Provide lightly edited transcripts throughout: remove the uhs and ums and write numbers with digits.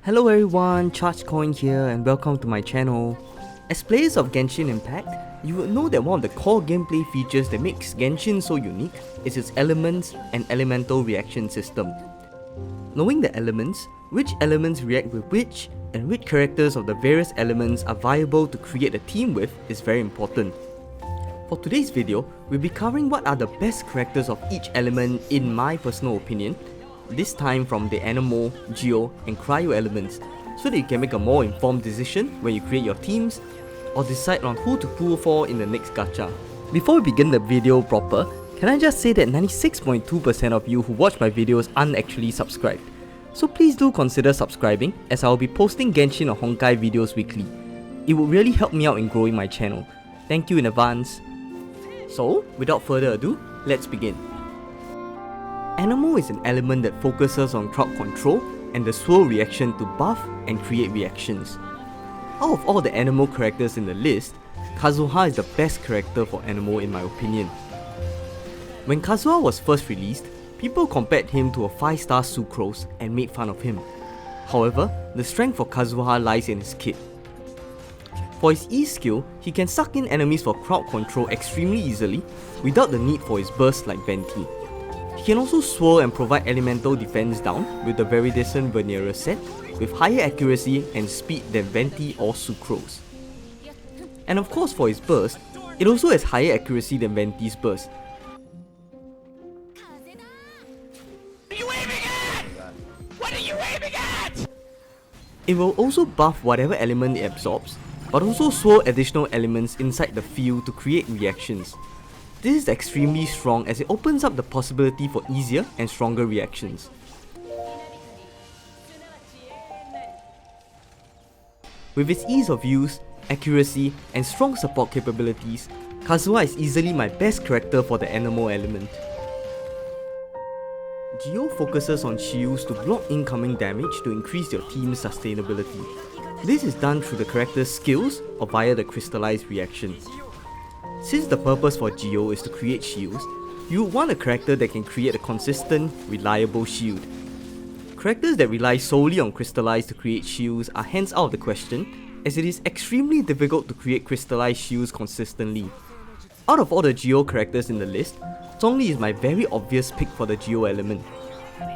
Hello everyone, ChargeCoin here and welcome to my channel. As players of Genshin Impact, you would know that one of the core gameplay features that makes Genshin so unique is its elements and elemental reaction system. Knowing the elements, which elements react with which, and which characters of the various elements are viable to create a team with is very important. For today's video, we'll be covering what are the best characters of each element in my personal opinion, this time from the Anemo, Geo and Cryo elements, so that you can make a more informed decision when you create your teams or decide on who to pull for in the next gacha. Before we begin the video proper, can I just say that 96.2% of you who watch my videos aren't actually subscribed. So please do consider subscribing, as I will be posting Genshin or Honkai videos weekly. It would really help me out in growing my channel. Thank you in advance. So, without further ado, let's begin. Anemo is an element that focuses on crowd control and the swirl reaction to buff and create reactions. Out of all the Anemo characters in the list, Kazuha is the best character for Anemo in my opinion. When Kazuha was first released, people compared him to a 5-star Sucrose and made fun of him. However, the strength for Kazuha lies in his kit. For his E skill, he can suck in enemies for crowd control extremely easily without the need for his burst like Venti. He can also swirl and provide elemental defense down with the Viridescent Veneer set with higher accuracy and speed than Venti or Sucrose. And of course for his burst, it also has higher accuracy than Venti's burst. What are you aiming at? It will also buff whatever element it absorbs, but also swirl additional elements inside the field to create reactions. This is extremely strong as it opens up the possibility for easier and stronger reactions. With its ease of use, accuracy, and strong support capabilities, Kazuha is easily my best character for the Anemo element. Geo focuses on shields to block incoming damage to increase your team's sustainability. This is done through the character's skills or via the crystallized reactions. Since the purpose for Geo is to create shields, you would want a character that can create a consistent, reliable shield. Characters that rely solely on crystallized to create shields are hence out of the question, as it is extremely difficult to create crystallized shields consistently. Out of all the Geo characters in the list, Zhongli is my very obvious pick for the Geo element.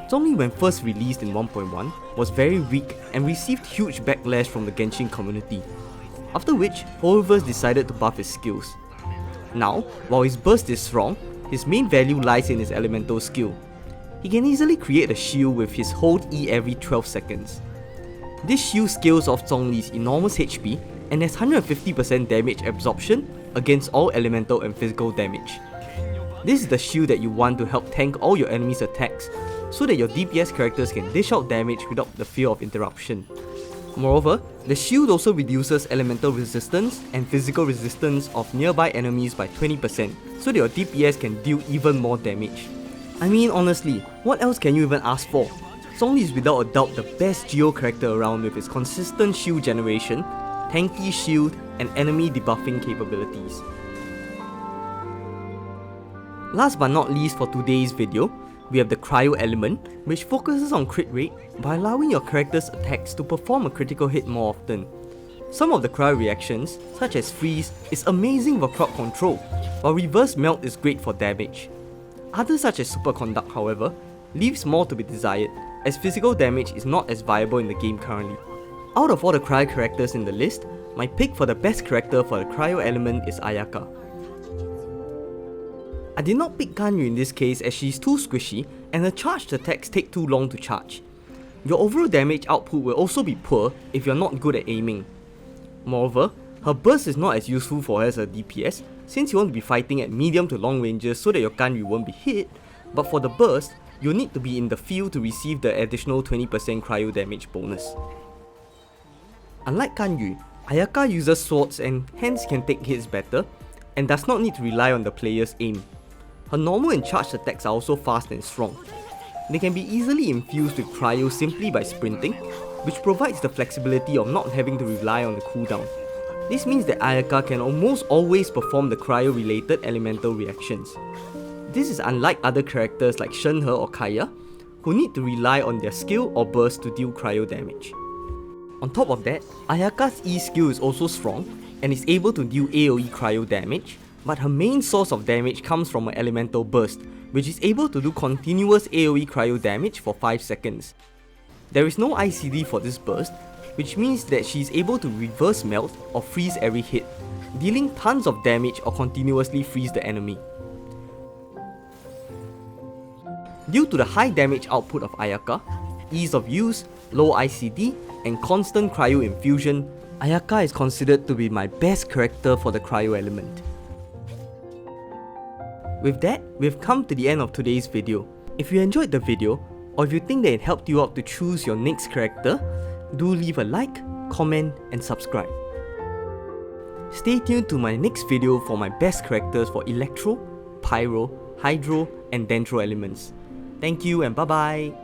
Zhongli, when first released in 1.1, was very weak and received huge backlash from the Genshin community, after which Hoyoverse decided to buff his skills. Now, while his burst is strong, his main value lies in his elemental skill. He can easily create a shield with his hold E every 12 seconds. This shield scales off Zhongli's enormous HP and has 150% damage absorption against all elemental and physical damage. This is the shield that you want to help tank all your enemies' attacks, so that your DPS characters can dish out damage without the fear of interruption. Moreover, the shield also reduces elemental resistance and physical resistance of nearby enemies by 20%, so that your DPS can deal even more damage. I mean honestly, what else can you even ask for? Zhongli is without a doubt the best Geo character around with its consistent shield generation, tanky shield, and enemy debuffing capabilities. Last but not least for today's video, we have the Cryo element, which focuses on crit rate by allowing your character's attacks to perform a critical hit more often. Some of the Cryo reactions, such as Freeze, is amazing for crowd control, while Reverse Melt is great for damage. Others such as Superconduct, however, leaves more to be desired, as physical damage is not as viable in the game currently. Out of all the Cryo characters in the list, my pick for the best character for the Cryo element is Ayaka. I did not pick Ganyu in this case as she is too squishy and her charged attacks take too long to charge. Your overall damage output will also be poor if you're not good at aiming. Moreover, her burst is not as useful for her as a DPS, since you want to be fighting at medium to long ranges so that your Ganyu won't be hit, but for the burst, you'll need to be in the field to receive the additional 20% cryo damage bonus. Unlike Ganyu, Ayaka uses swords and hence can take hits better, and does not need to rely on the player's aim. Her normal and charged attacks are also fast and strong. They can be easily infused with cryo simply by sprinting, which provides the flexibility of not having to rely on the cooldown. This means that Ayaka can almost always perform the cryo related elemental reactions. This is unlike other characters like Shenhe or Kaya, who need to rely on their skill or burst to deal cryo damage. On top of that, Ayaka's E skill is also strong and is able to deal AoE cryo damage, but her main source of damage comes from her elemental burst, which is able to do continuous AoE cryo damage for 5 seconds. There is no ICD for this burst, which means that she is able to reverse melt or freeze every hit, dealing tons of damage or continuously freeze the enemy. Due to the high damage output of Ayaka, ease of use, low ICD, and constant cryo infusion, Ayaka is considered to be my best character for the cryo element. With that, we've come to the end of today's video. If you enjoyed the video, or if you think that it helped you out to choose your next character, do leave a like, comment, and subscribe. Stay tuned to my next video for my best characters for Electro, Pyro, Hydro, and Dendro elements. Thank you and bye bye!